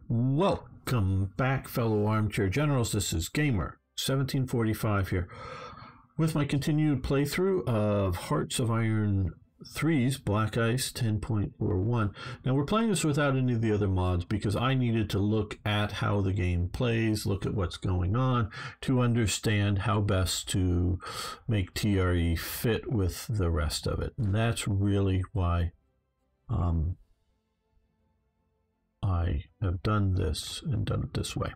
Welcome back, fellow armchair generals. This is Gamer 1745 here with my continued playthrough of Hearts of Iron 3's Black Ice 10.41. Now, we're playing this without any of the other mods because I needed to look at how the game plays, look at what's going on, to understand how best to make TRE fit with the rest of it. And that's really why I have done this and done it this way.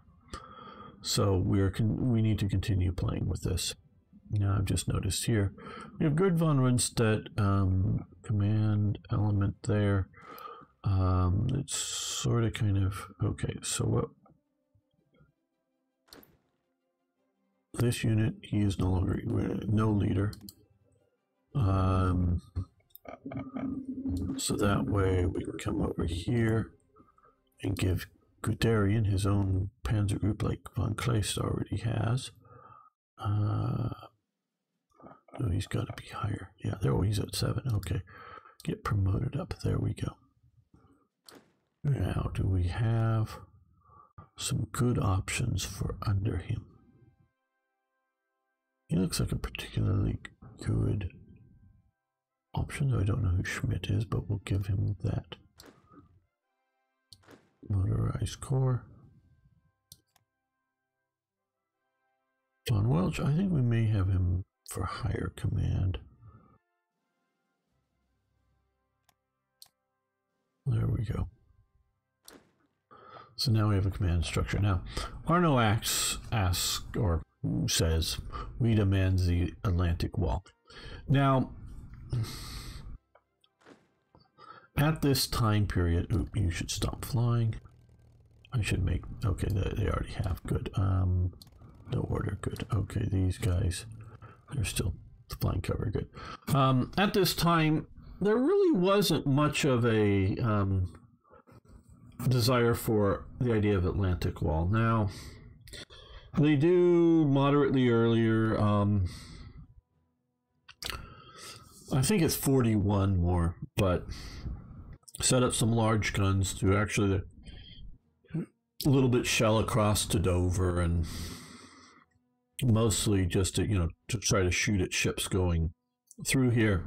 So we need to continue playing with this. Now I've just noticed here we have Gerd von Rundstedt command element there. It's sort of kind of okay. So what? This unit, he is no longer no leader. So that way we can come over here and give Guderian his own panzer group like von Kleist already has. Oh, he's got to be higher. Yeah, there. Oh, he's at 7. Okay, get promoted up. There we go. Now, do we have some good options for under him? He looks like a particularly good option. I don't know who Schmidt is, but we'll give him that. Motorized Corps. John Welch, I think we may have him for higher command. There we go. So now we have a command structure. Now, Arno asks, or says, we demand the Atlantic Wall. Now, at this time period, you should stop flying. I should make, okay, they already have, good. No order, good. Okay, these guys, they're still flying cover, good. At this time, there really wasn't much of a desire for the idea of Atlantic Wall. Now, they do moderately earlier, I think it's 41 more, but set up some large guns to actually a little bit shell across to Dover, and mostly just to, to try to shoot at ships going through here.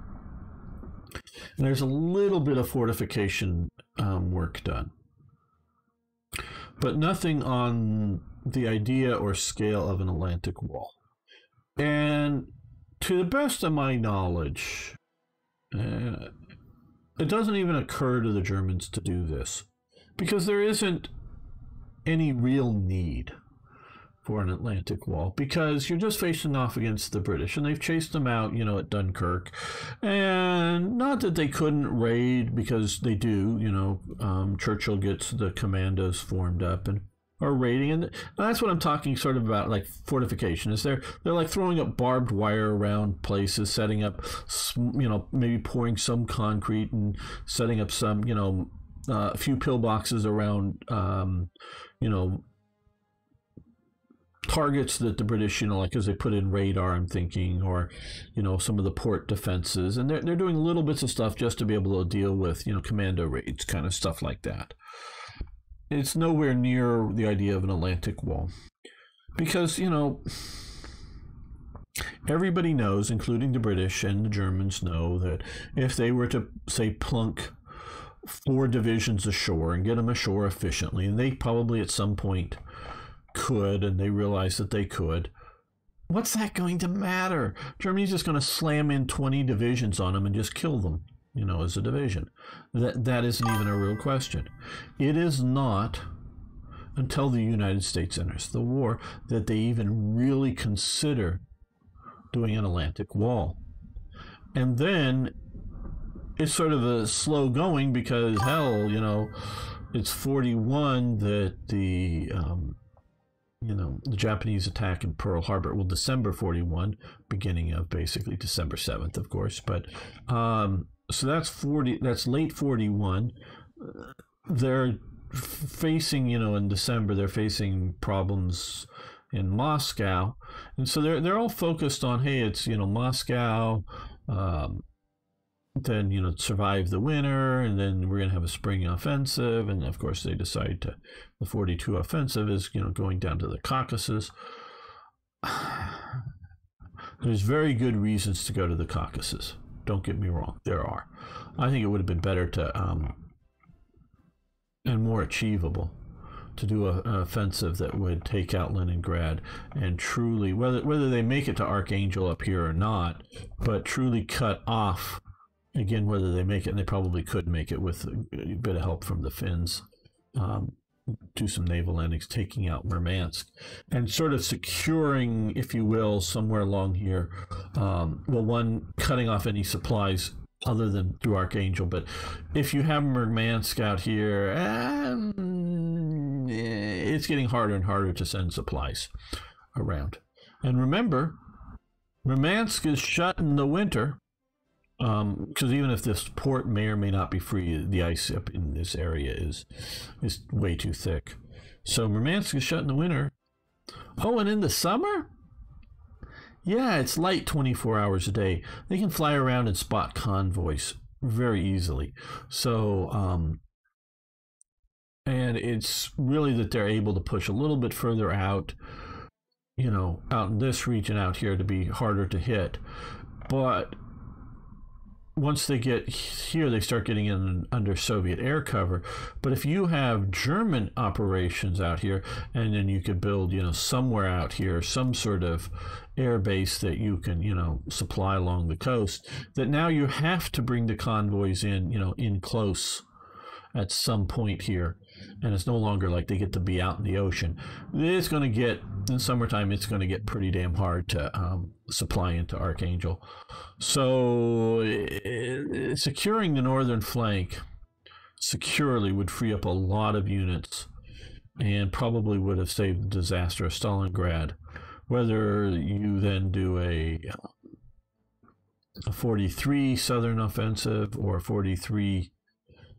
And there's a little bit of fortification work done, but nothing on the idea or scale of an Atlantic Wall. And to the best of my knowledge, it doesn't even occur to the Germans to do this because there isn't any real need for an Atlantic Wall, because you're just facing off against the British, and they've chased them out, at Dunkirk. And not that they couldn't raid, because they do, Churchill gets the commandos formed up and are raiding, and that's what I'm talking sort of about, like fortification, is they're like throwing up barbed wire around places, setting up, maybe pouring some concrete and setting up some, a few pillboxes around, targets that the British, like as they put in radar, I'm thinking, or, some of the port defenses. And they're doing little bits of stuff just to be able to deal with, commando raids, kind of stuff like that. It's nowhere near the idea of an Atlantic Wall. Because, everybody knows, including the British and the Germans know, that if they were to, say, plunk 4 divisions ashore and get them ashore efficiently, and they probably at some point could, and they realized that they could, what's that going to matter? Germany's just going to slam in 20 divisions on them and just kill them, as a division. That isn't even a real question. It is not until the United States enters the war that they even really consider doing an Atlantic Wall. And then it's sort of a slow going because, hell, it's 41 that the Japanese attack in Pearl Harbor, well, December 41, beginning of basically December 7th, of course. But so that's late 41. They're facing, in December, they're facing problems in Moscow. And so they're all focused on, hey, it's, Moscow, then, you know, survive the winter, and then we're going to have a spring offensive. And of course, they decide to, the 42 offensive is, you know, going down to the Caucasus. There's very good reasons to go to the Caucasus. Don't get me wrong, there are. I think it would have been better to, and more achievable, to do an offensive that would take out Leningrad and truly, whether they make it to Archangel up here or not, but truly cut off, again, whether they make it, and they probably could make it with a bit of help from the Finns, do some naval landings, taking out Murmansk, and sort of securing, if you will, somewhere along here, well, one, cutting off any supplies other than through Archangel. But if you have Murmansk out here, it's getting harder and harder to send supplies around. And remember, Murmansk is shut in the winter, because even if this port may or may not be free, the ice up in this area is way too thick. So Murmansk is shut in the winter. Oh, and in the summer? Yeah, it's light 24 hours a day. They can fly around and spot convoys very easily. So, and it's really that they're able to push a little bit further out, you know, out in this region out here to be harder to hit. But once they get here, they start getting in under Soviet air cover. But if you have German operations out here, and then you could build, you know, somewhere out here, some sort of air base that you can, you know, supply along the coast, that now you have to bring the convoys in, you know, in close at some point here. And it's no longer like they get to be out in the ocean. It's going to get, in summertime, it's going to get pretty damn hard to supply into Archangel. So securing the northern flank securely would free up a lot of units and probably would have saved the disaster of Stalingrad. Whether you then do a 43 southern offensive or a 43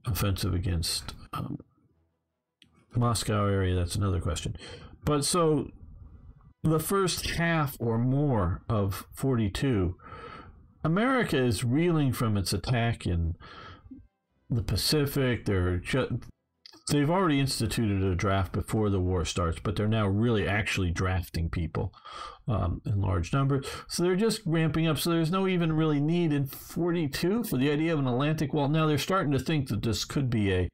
offensive against Moscow area, that's another question. But so the first half or more of 42, America is reeling from its attack in the Pacific. They've already instituted a draft before the war starts, but they're now really actually drafting people in large numbers. So they're just ramping up. So there's no even really need in 42 for the idea of an Atlantic wall. Now they're starting to think that this could be a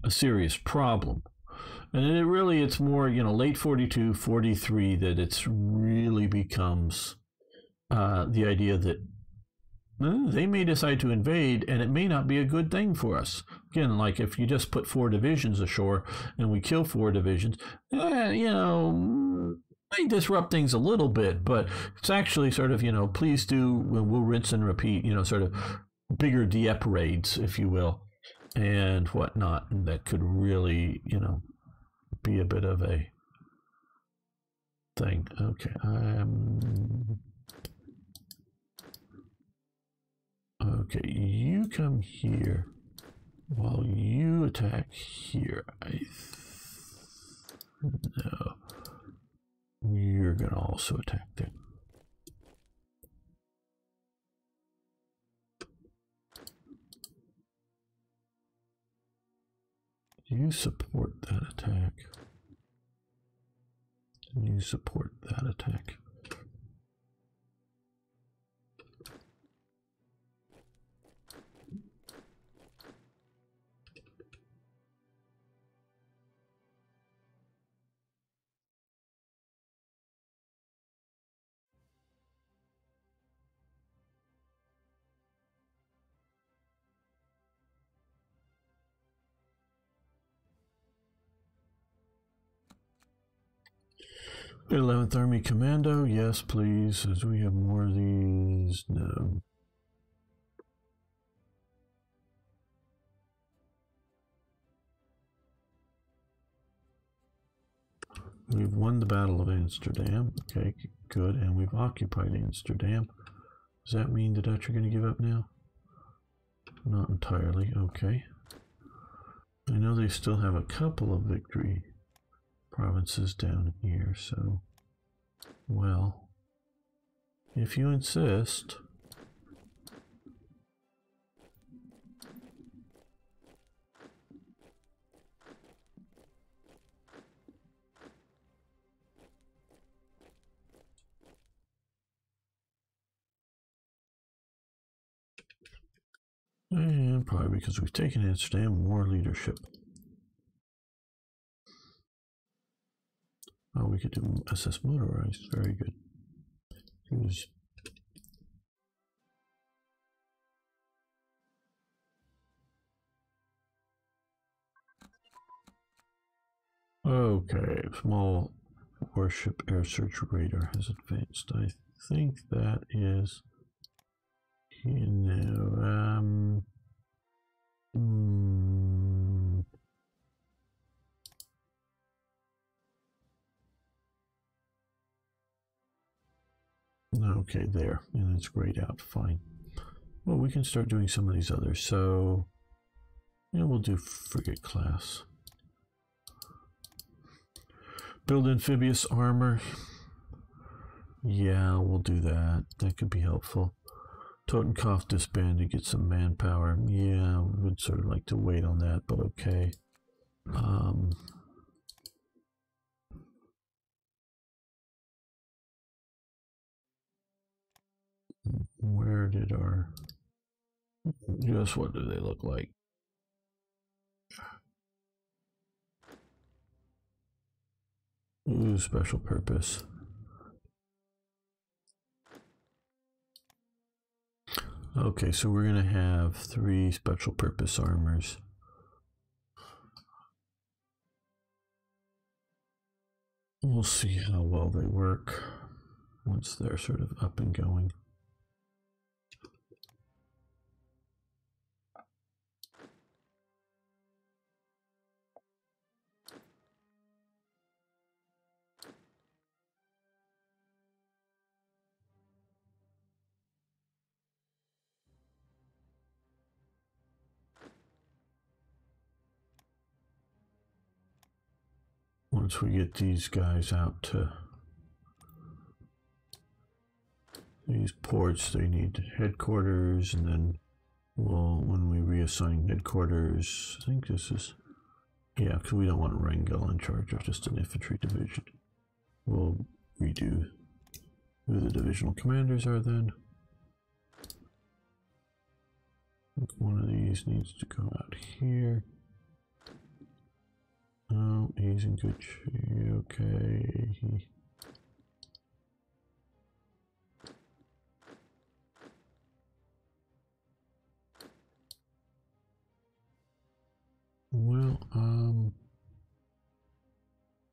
serious problem. And it's more, you know, late 42, 43, that it's really becomes the idea that they may decide to invade, and it may not be a good thing for us. Again, like if you just put 4 divisions ashore and we kill 4 divisions, you know, may disrupt things a little bit, but it's actually sort of, you know, please do, we'll rinse and repeat, you know, sort of bigger Dieppe raids, if you will, and whatnot, and that could really, you know, be a bit of a thing. Okay, okay, you come here while you attack here. No, you're gonna also attack there. You support that attack. And you support that attack. The 11th Army Commando, yes, please. As we have more of these, no. We've won the Battle of Amsterdam. Okay, good. And we've occupied Amsterdam. Does that mean the Dutch are going to give up now? Not entirely. Okay. I know they still have a couple of victory provinces down here, so, well, if you insist. And probably because we've taken Amsterdam, more leadership. Oh, we could do SS motorized. Very good. Who's okay? Small warship air search radar has advanced. I think that is, you know, okay, there, and it's grayed out. Fine. Well, we can start doing some of these others. So, yeah, we'll do frigate class. Build amphibious armor. Yeah, we'll do that. That could be helpful. Totenkopf disbanded, get some manpower. Yeah, would sort of like to wait on that, but okay. Where did our... Just what do they look like? Ooh, special purpose. Okay, so we're going to have 3 special purpose armors. We'll see how well they work once they're sort of up and going. Once we get these guys out to these ports, they need headquarters, and then when we reassign headquarters, I think this is, yeah, because we don't want Rangel in charge of just an infantry division. We'll redo who the divisional commanders are then. I think one of these needs to go out here. Oh, he's in good shape. Okay. Well,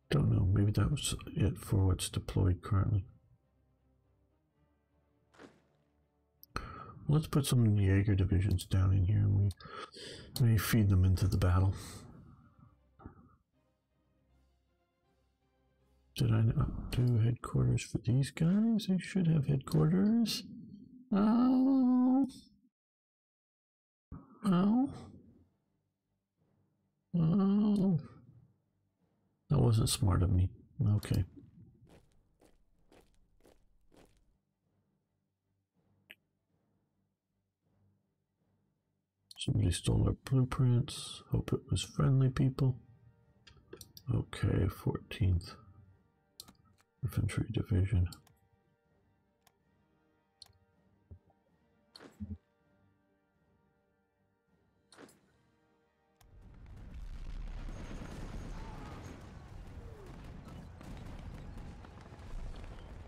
don't know. Maybe that was it for what's deployed currently. Let's put some Jaeger divisions down in here, and we feed them into the battle. Did I not do headquarters for these guys? I should have headquarters. Oh. Oh. Oh. That wasn't smart of me. Okay. Somebody stole our blueprints. Hope it was friendly people. Okay, 14th Infantry Division.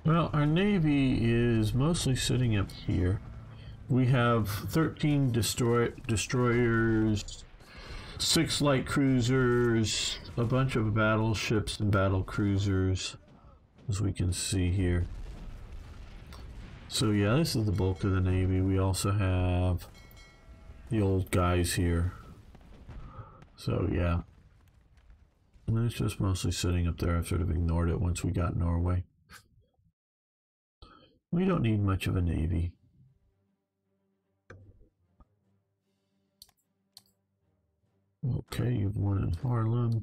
Well, our Navy is mostly sitting up here. We have 13 destroyers, 6 light cruisers, a bunch of battleships and battle cruisers, as we can see here. So yeah, this is the bulk of the Navy. We also have the old guys here. So yeah. And it's just mostly sitting up there. I've sort of ignored it once we got Norway. We don't need much of a Navy. Okay, you've won in Harlem.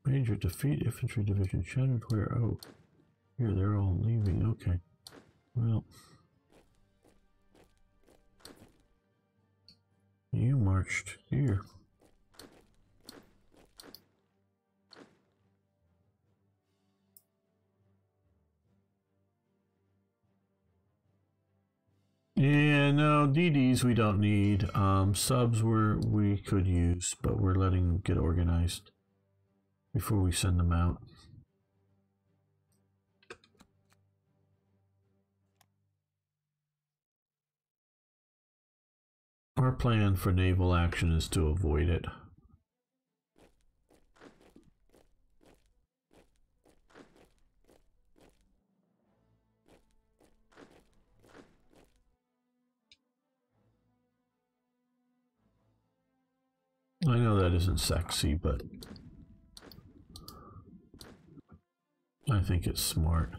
Major defeat, infantry division shattered. Where? Oh, here they're all leaving. Okay. Well, you marched here. Yeah, no, DDs we don't need. Subs we could use, but we're letting them get organized before we send them out. Our plan for naval action is to avoid it. I know that isn't sexy, but I think it's smart.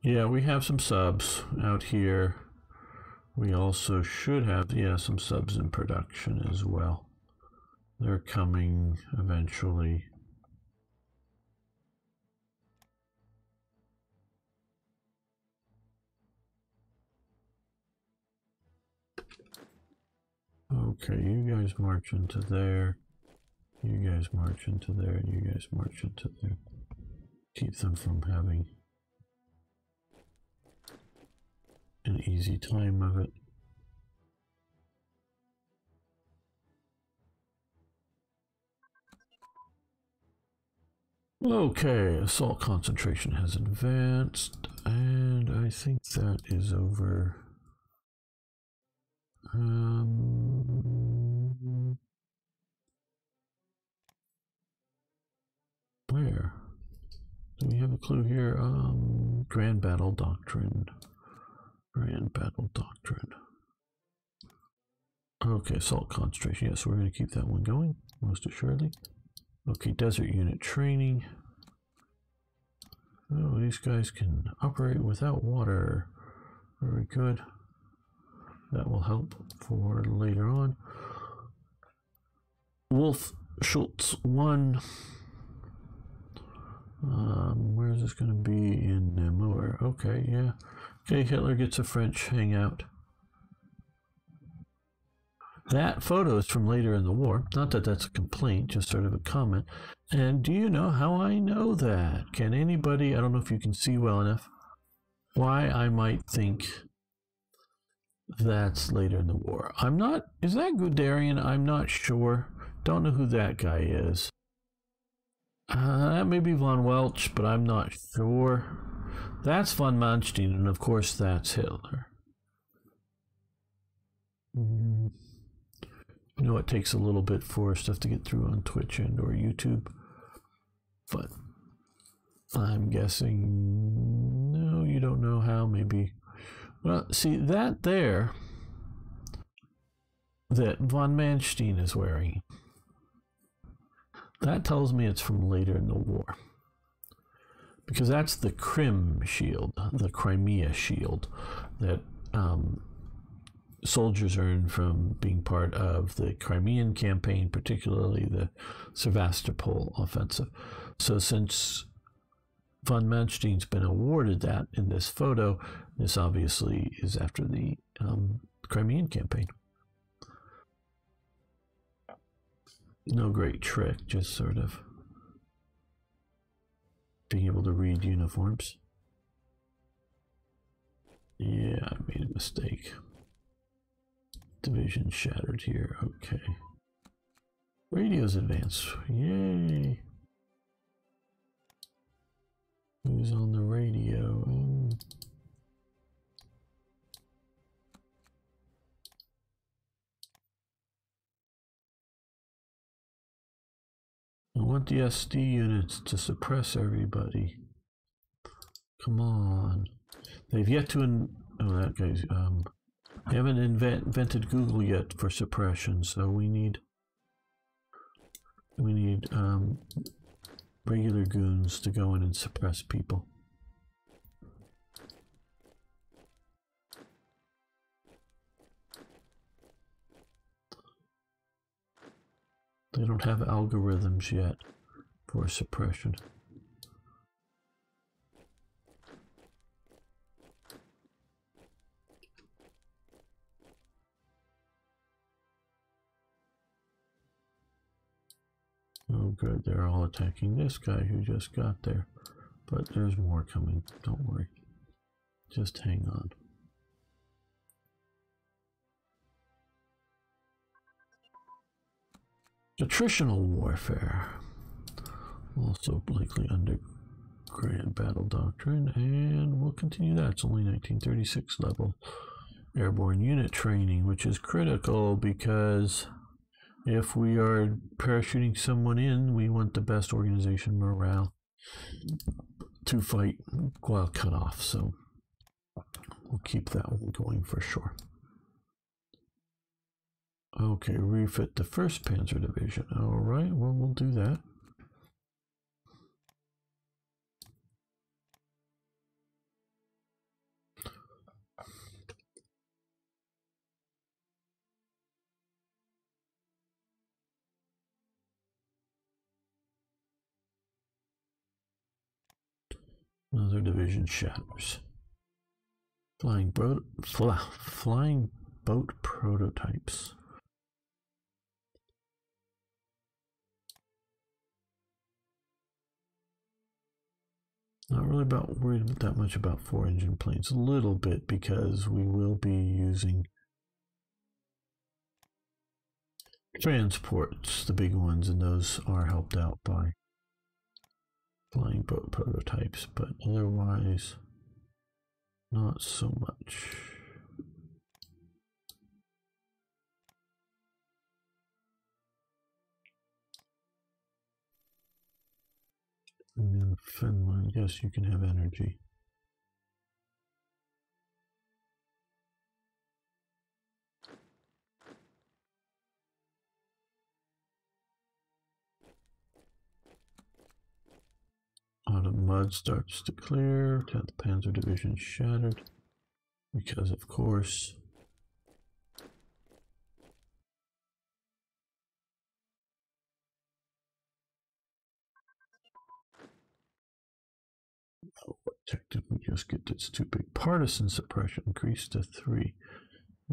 Yeah, we have some subs out here. We also should have, yeah, some subs in production as well. They're coming eventually. Okay, you guys march into there. You guys march into there. You guys march into there. Keep them from having an easy time of it. Okay, assault concentration has advanced, and I think that is over. Where? Do we have a clue here? Grand Battle Doctrine. Grand Battle Doctrine. Okay, assault concentration. Yes, we're going to keep that one going, most assuredly. Okay, desert unit training. Oh, these guys can operate without water. Very good. That will help for later on. Wolf Schultz 1. Where is this going to be? In Namur. Okay, yeah. Okay, Hitler gets a French hangout. That photo is from later in the war. Not that that's a complaint, just sort of a comment. And do you know how I know that? Can anybody, I don't know if you can see well enough, why I might think that's later in the war. I'm not, is that Guderian? I'm not sure. Don't know who that guy is. That may be von Welch, but I'm not sure. That's von Manstein, and of course that's Hitler. I know it takes a little bit for stuff to get through on Twitch and or YouTube, but I'm guessing, no, you don't know how, maybe. Well, see, that there, that von Manstein is wearing, that tells me it's from later in the war. Because that's the Krim shield, the Crimea shield, that soldiers earned from being part of the Crimean campaign, particularly the Sevastopol offensive. So since von Manstein's been awarded that in this photo, this obviously is after the Crimean campaign. No great trick, just sort of being able to read uniforms. Yeah, I made a mistake. Division shattered here. Okay. Radios advance. Yay. Who's on the radio? I want the SD units to suppress everybody. Come on. They've yet to... oh, that guy's... We haven't invented Google yet for suppression, so we need regular goons to go in and suppress people. They don't have algorithms yet for suppression. Oh good, they're all attacking this guy who just got there. But there's more coming, don't worry. Just hang on. Attritional warfare. Also likely under Grand Battle Doctrine, and we'll continue that. It's only 1936 level. Airborne unit training, which is critical because if we are parachuting someone in, we want the best organization morale to fight while cut off. So we'll keep that one going for sure. Okay, refit the 1st Panzer Division. All right, well, we'll do that. Another division shatters. Flying boat prototypes. Not really worried that much about 4-engine planes. A little bit because we will be using transports, the big ones, and those are helped out by flying boat prototypes, but otherwise not so much. And then Finland, yes, you can have energy. Autumn mud starts to clear. 10th Panzer Division shattered. Because, of course, oh, what tech did we just get? That's too big. Partisan suppression increased to 3.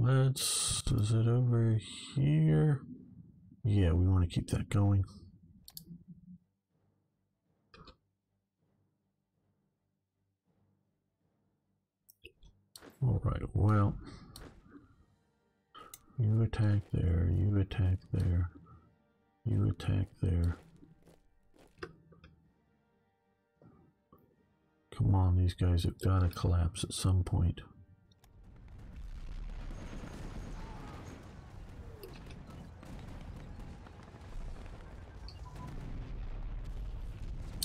Is it over here? Yeah, we want to keep that going. All right, well, you attack there, you attack there, you attack there. Come on, these guys have got to collapse at some point.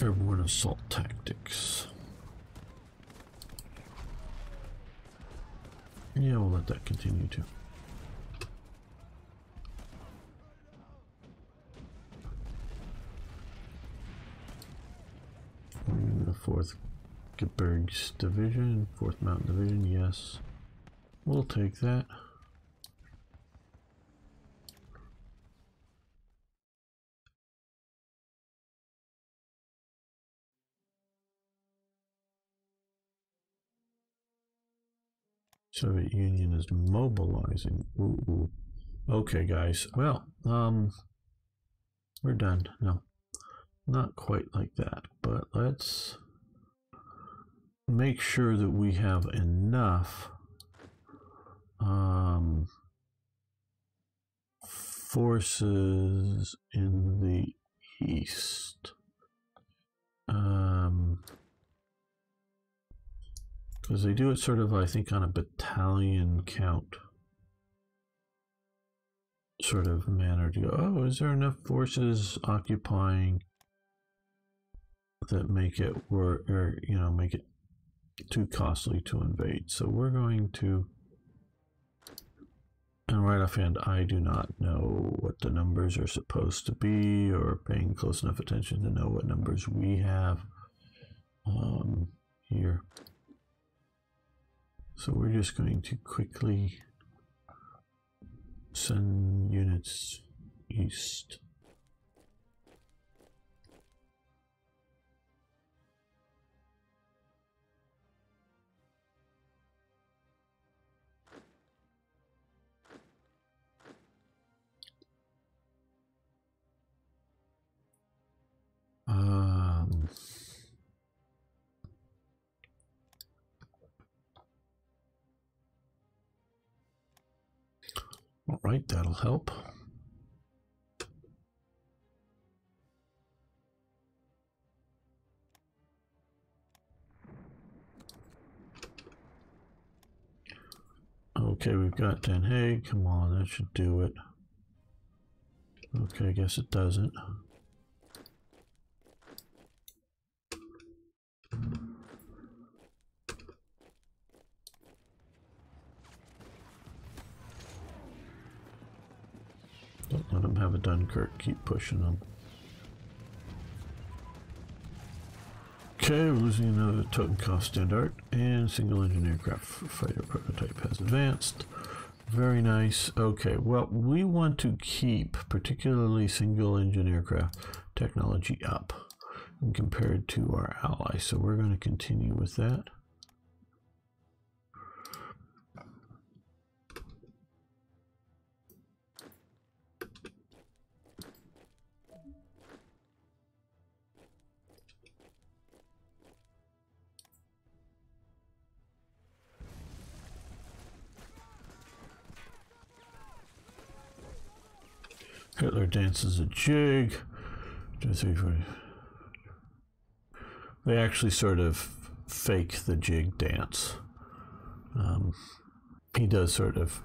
Airborne assault tactics. Yeah, we'll let that continue too. The 4th Gebirgs Division, 4th Mountain Division, yes. We'll take that. Soviet Union is mobilizing. Ooh. Okay, guys. Well, we're done. No, not quite like that. But let's make sure that we have enough forces in the east. Because they do it sort of, I think, on a battalion count sort of manner to go, oh, is there enough forces occupying that make it work, or, you know, make it too costly to invade? So we're going to right offhand, I do not know what the numbers are supposed to be, or paying close enough attention to know what numbers we have here. So we're just going to quickly send units east. All right, that'll help. Okay, we've got Den Hague. Come on, that should do it. Okay, I guess it doesn't. Don't let them have a Dunkirk. Keep pushing them. Okay, we're losing another Totenkopf Standard, and single engine aircraft fighter prototype has advanced. Very nice. Okay, well, we want to keep particularly single engine aircraft technology up compared to our allies, so we're going to continue with that. Hitler dances a jig. They actually sort of fake the jig dance. He does sort of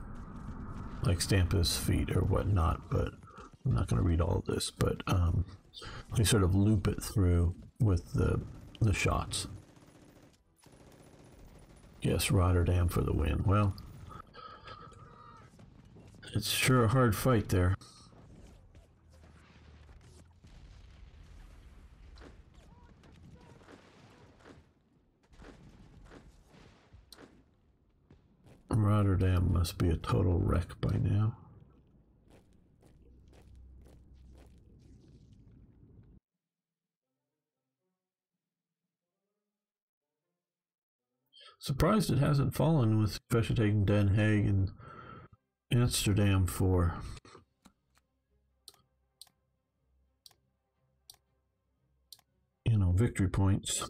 like stamp his feet or whatnot, but I'm not going to read all of this, but they sort of loop it through with the shots. Yes, Rotterdam for the win. Well, it's sure a hard fight there. Rotterdam must be a total wreck by now. Surprised it hasn't fallen, with especially taking Den Hague and Amsterdam for victory points.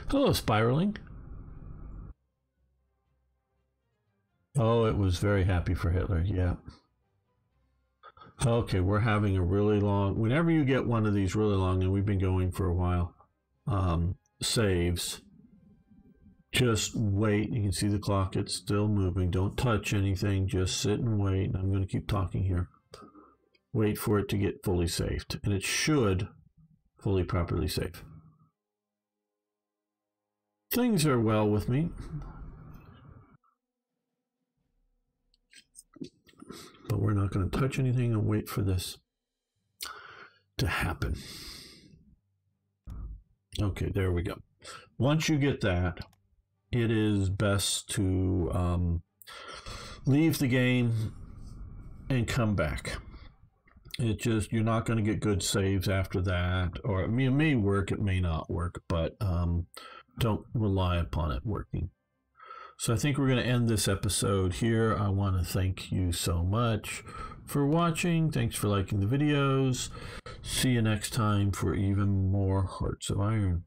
Hello, spiraling. Oh, it was very happy for Hitler, yeah. Okay, we're having a really long, whenever you get one of these really long, and we've been going for a while, saves, just wait. You can see the clock, it's still moving. Don't touch anything, just sit and wait. I'm going to keep talking here. Wait for it to get fully saved, and it should fully properly save. Things are well with me, but we're not going to touch anything and wait for this to happen. Okay, there we go. Once you get that, it is best to leave the game and come back. It just, you're not going to get good saves after that, or it may work, it may not work, but don't rely upon it working. So I think we're going to end this episode here. I want to thank you so much for watching. Thanks for liking the videos. See you next time for even more Hearts of Iron.